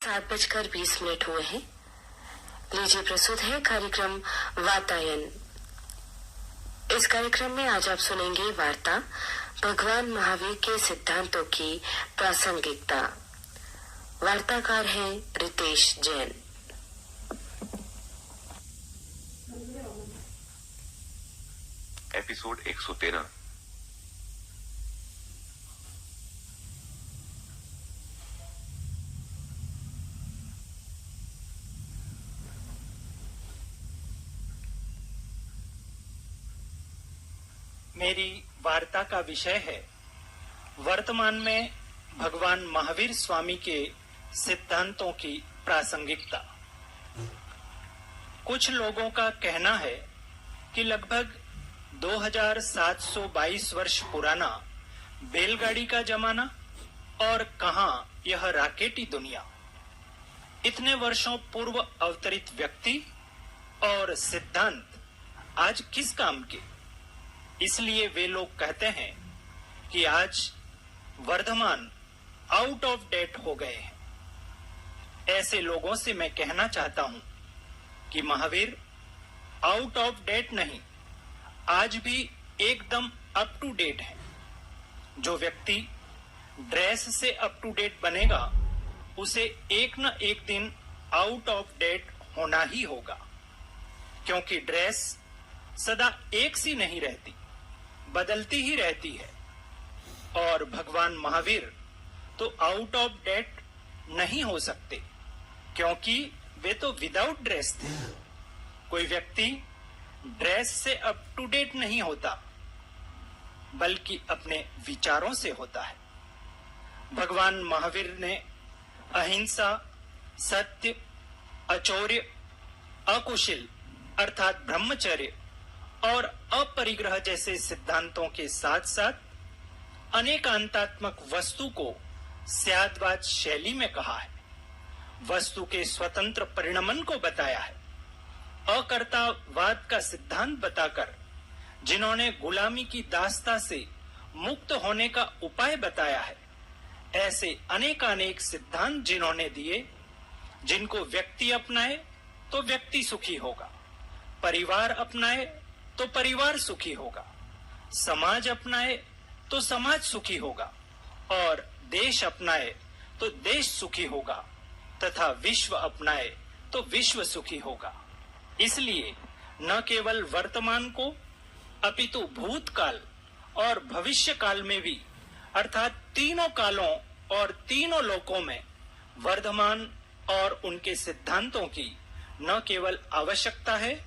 7:20 हुए हैं। लीजिए प्रस्तुत है कार्यक्रम वातायन। इस कार्यक्रम में आज आप सुनेंगे वार्ता भगवान महावीर के सिद्धांतों की प्रासंगिकता। वार्ताकार हैं रितेश जैन। एपिसोड 113। मेरी वार्ता का विषय है वर्तमान में भगवान महावीर स्वामी के सिद्धांतों की प्रासंगिकता। कुछ लोगों का कहना है कि लगभग 2722 वर्ष पुराना बैलगाड़ी का जमाना और कहां यह राकेटी दुनिया, इतने वर्षों पूर्व अवतरित व्यक्ति और सिद्धांत आज किस काम के। इसलिए वे लोग कहते हैं कि आज वर्धमान आउट ऑफ डेट हो गए हैं। ऐसे लोगों से मैं कहना चाहता हूं कि महावीर आउट ऑफ डेट नहीं, आज भी एकदम अप टू डेट है। जो व्यक्ति ड्रेस से अप टू डेट बनेगा उसे एक न एक दिन आउट ऑफ डेट होना ही होगा, क्योंकि ड्रेस सदा एक सी नहीं रहती, बदलती ही रहती है। और भगवान महावीर तो आउट ऑफ डेट नहीं हो सकते, क्योंकि वे तो विदाउट ड्रेस थे। कोई व्यक्ति ड्रेस से अप टू डेट नहीं होता, बल्कि अपने विचारों से होता है। भगवान महावीर ने अहिंसा, सत्य, अचौर्य, अकुशल अर्थात ब्रह्मचर्य और अपरिग्रह जैसे सिद्धांतों के साथ साथ अनेकांतात्मक वस्तु को स्यादवाद शैली में कहा है, वस्तु के स्वतंत्र परिणमन को बताया है, अकर्तावाद का सिद्धांत बताकर जिन्होंने गुलामी की दास्ता से मुक्त होने का उपाय बताया है, ऐसे अनेकानेक सिद्धांत जिन्होंने दिए, जिनको व्यक्ति अपनाए तो व्यक्ति सुखी होगा, परिवार अपनाए तो परिवार सुखी होगा, समाज अपनाए तो समाज सुखी होगा, और देश अपनाए तो देश सुखी होगा, तथा विश्व अपनाए तो विश्व सुखी होगा। इसलिए न केवल वर्तमान को अपितु भूतकाल और भविष्य काल में भी, अर्थात तीनों कालों और तीनों लोकों में वर्धमान और उनके सिद्धांतों की न केवल आवश्यकता है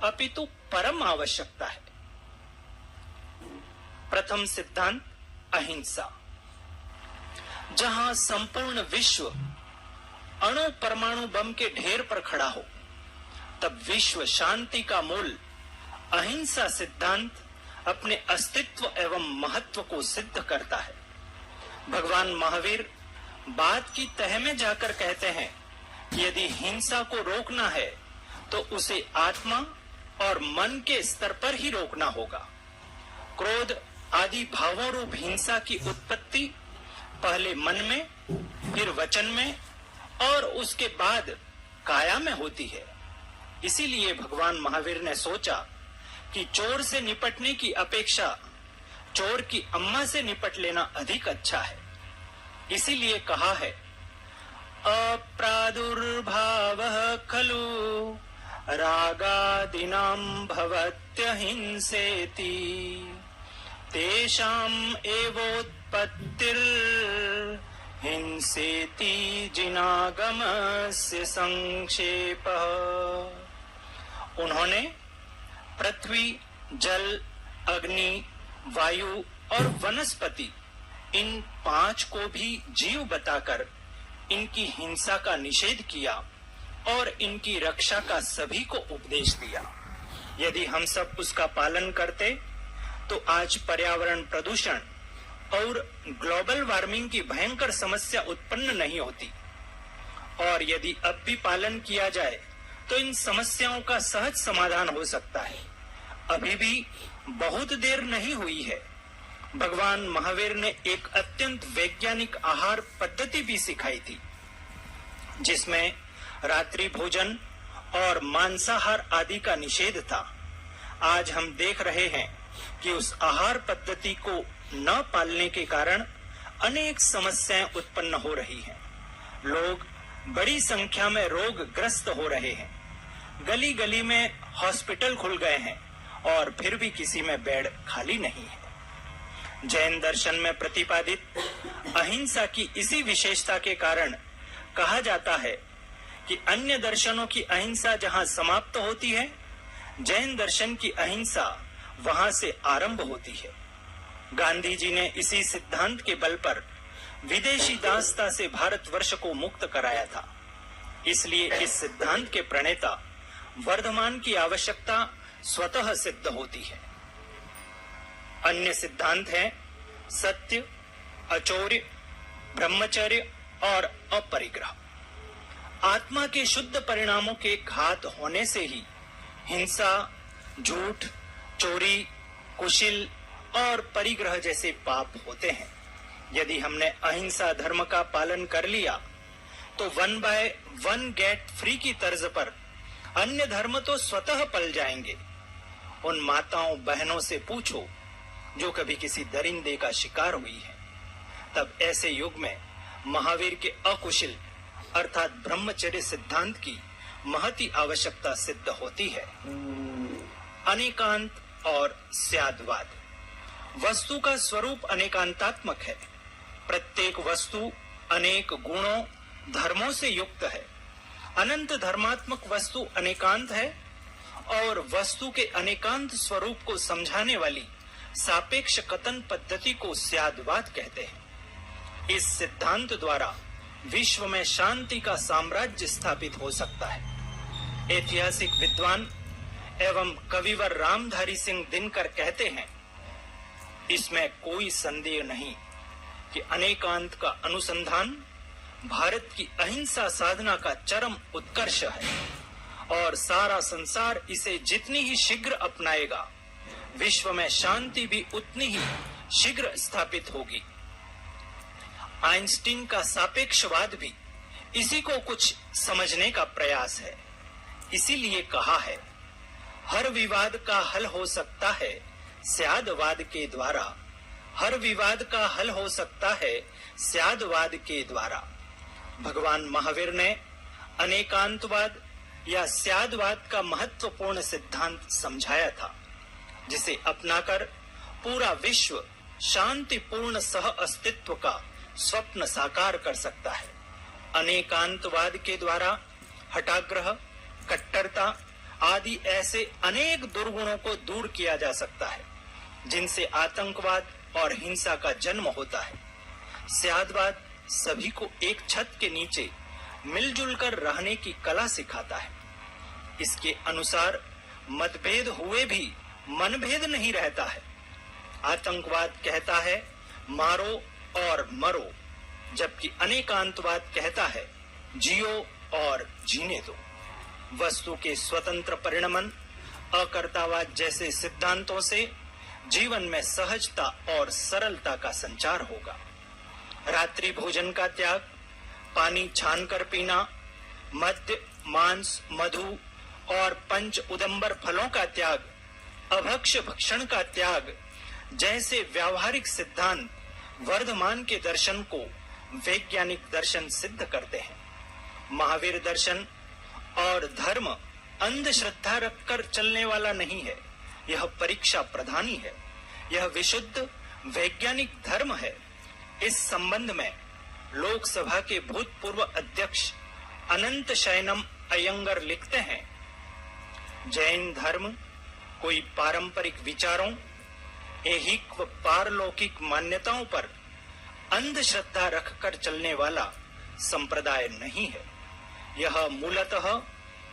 अपितु परम आवश्यकता है। प्रथम सिद्धांत अहिंसा। जहां संपूर्ण विश्व अणु परमाणु बम के ढेर पर खड़ा हो, तब विश्व शांति का मूल अहिंसा सिद्धांत अपने अस्तित्व एवं महत्व को सिद्ध करता है। भगवान महावीर बात की तह में जाकर कहते हैं कि यदि हिंसा को रोकना है तो उसे आत्मा और मन के स्तर पर ही रोकना होगा। क्रोध आदि भावों रूप हिंसा की उत्पत्ति पहले मन में, फिर वचन में और उसके बाद काया में होती है। इसीलिए भगवान महावीर ने सोचा कि चोर से निपटने की अपेक्षा चोर की अम्मा से निपट लेना अधिक अच्छा है। इसीलिए कहा है, अप्रादुर्भावः खलु रागादिनां भवत्यहिंसेति तेषाम् एवोत्पत्तिर्हिंसेति जिनागमस्य संक्षेपः। उन्होंने पृथ्वी, जल, अग्नि, वायु और वनस्पति, इन पांच को भी जीव बताकर इनकी हिंसा का निषेध किया और इनकी रक्षा का सभी को उपदेश दिया। यदि हम सब उसका पालन करते तो आज पर्यावरण प्रदूषण और ग्लोबल वार्मिंग की भयंकर समस्या उत्पन्न नहीं होती, और यदि अब भी पालन किया जाए तो इन समस्याओं का सहज समाधान हो सकता है। अभी भी बहुत देर नहीं हुई है। भगवान महावीर ने एक अत्यंत वैज्ञानिक आहार पद्धति भी सिखाई थी। जिसमें रात्रि भोजन और मांसाहार आदि का निषेध था, आज हम देख रहे हैं कि उस आहार पद्धति को न पालने के कारण अनेक समस्याएं उत्पन्न हो रही हैं। लोग बड़ी संख्या में रोगग्रस्त हो रहे हैं। गली गली में हॉस्पिटल खुल गए हैं और फिर भी किसी में बेड खाली नहीं है। जैन दर्शन में प्रतिपादित अहिंसा की इसी विशेषता के कारण कहा जाता है कि अन्य दर्शनों की अहिंसा जहां समाप्त होती है, जैन दर्शन की अहिंसा वहां से आरंभ होती है। गांधी जी ने इसी सिद्धांत के बल पर विदेशी दासता से भारतवर्ष को मुक्त कराया था। इसलिए इस सिद्धांत के प्रणेता वर्धमान की आवश्यकता स्वतः सिद्ध होती है। अन्य सिद्धांत हैं सत्य, अचौर्य, ब्रह्मचर्य और अपरिग्रह। आत्मा के शुद्ध परिणामों के घात होने से ही हिंसा, झूठ, चोरी, कुशिल और परिग्रह जैसे पाप होते हैं। यदि हमने अहिंसा धर्म का पालन कर लिया तो 1 by 1 गेट फ्री की तर्ज पर अन्य धर्म तो स्वतः पल जाएंगे। उन माताओं बहनों से पूछो जो कभी किसी दरिंदे का शिकार हुई है। तब ऐसे युग में महावीर के अकुशल अर्थात ब्रह्मचर्य सिद्धांत की महती आवश्यकता सिद्ध होती है। अनेकांत और स्यादवाद। वस्तु का स्वरूप अनेकांतात्मक है। प्रत्येक वस्तु अनेक गुणों, धर्मों से युक्त है। अनंत धर्मात्मक वस्तु अनेकांत है और वस्तु के अनेकांत स्वरूप को समझाने वाली सापेक्ष कथन पद्धति को स्यादवाद कहते हैं। इस सिद्धांत द्वारा विश्व में शांति का साम्राज्य स्थापित हो सकता है। ऐतिहासिक विद्वान एवं कविवर रामधारी सिंह दिनकर कहते हैं, इसमें कोई संदेह नहीं कि अनेकांत का अनुसंधान भारत की अहिंसा साधना का चरम उत्कर्ष है और सारा संसार इसे जितनी ही शीघ्र अपनाएगा, विश्व में शांति भी उतनी ही शीघ्र स्थापित होगी। आइंस्टीन का सापेक्षवाद भी इसी को कुछ समझने का प्रयास है। इसीलिए कहा है, हर विवाद का हल हो सकता है स्यादवाद के द्वारा। हर विवाद का हल हो सकता है स्यादवाद के द्वारा। भगवान महावीर ने अनेकांतवाद या स्यादवाद का महत्वपूर्ण सिद्धांत समझाया था, जिसे अपनाकर पूरा विश्व शांतिपूर्ण सह अस्तित्व का स्वप्न साकार कर सकता है। अनेकांतवाद के द्वारा हठाग्रह, कट्टरता आदि ऐसे अनेक दुर्गुणों को दूर किया जा सकता है, जिनसे आतंकवाद और हिंसा का जन्म होता है। स्यादवाद सभी को एक छत के नीचे मिलजुल कर रहने की कला सिखाता है। इसके अनुसार मतभेद हुए भी मनभेद नहीं रहता है। आतंकवाद कहता है मारो और मरो, जबकि अनेकांतवाद कहता है जियो और जीने दो। वस्तु के स्वतंत्र परिणमन, अकर्तावाद जैसे सिद्धांतों से जीवन में सहजता और सरलता का संचार होगा। रात्रि भोजन का त्याग, पानी छानकर पीना, मद्य, मांस, मधु और पंच उदंबर फलों का त्याग, अभक्ष्य भक्षण का त्याग जैसे व्यावहारिक सिद्धांत वर्धमान के दर्शन को वैज्ञानिक दर्शन सिद्ध करते हैं। महावीर दर्शन और धर्म अंधश्रद्धा रखकर चलने वाला नहीं है, यह परीक्षा प्रधानी है। यह विशुद्ध वैज्ञानिक धर्म है। इस संबंध में लोकसभा के भूतपूर्व अध्यक्ष अनंत शयनम अयंगर लिखते हैं, जैन धर्म कोई पारंपरिक विचारों, ऐहिक व पारलौकिक मान्यताओं पर अंधश्रद्धा रखकर चलने वाला संप्रदाय नहीं है। यह मूलतः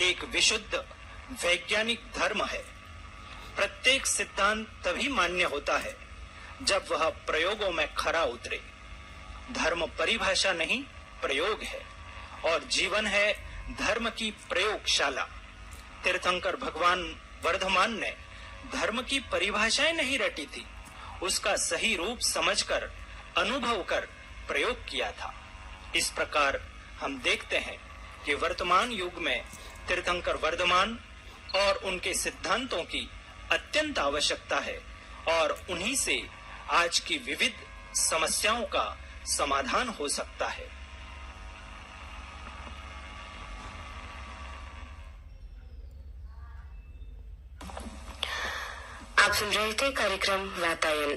एक विशुद्ध वैज्ञानिक धर्म है। प्रत्येक सिद्धांत तभी मान्य होता है जब वह प्रयोगों में खरा उतरे। धर्म परिभाषा नहीं, प्रयोग है और जीवन है धर्म की प्रयोगशाला। तीर्थंकर भगवान वर्धमान ने धर्म की परिभाषाएं नहीं रटी थी, उसका सही रूप समझकर, अनुभव कर प्रयोग किया था। इस प्रकार हम देखते हैं कि वर्तमान युग में तीर्थंकर वर्धमान और उनके सिद्धांतों की अत्यंत आवश्यकता है और उन्हीं से आज की विविध समस्याओं का समाधान हो सकता है। आप सुन रहे थे कार्यक्रम वातायन।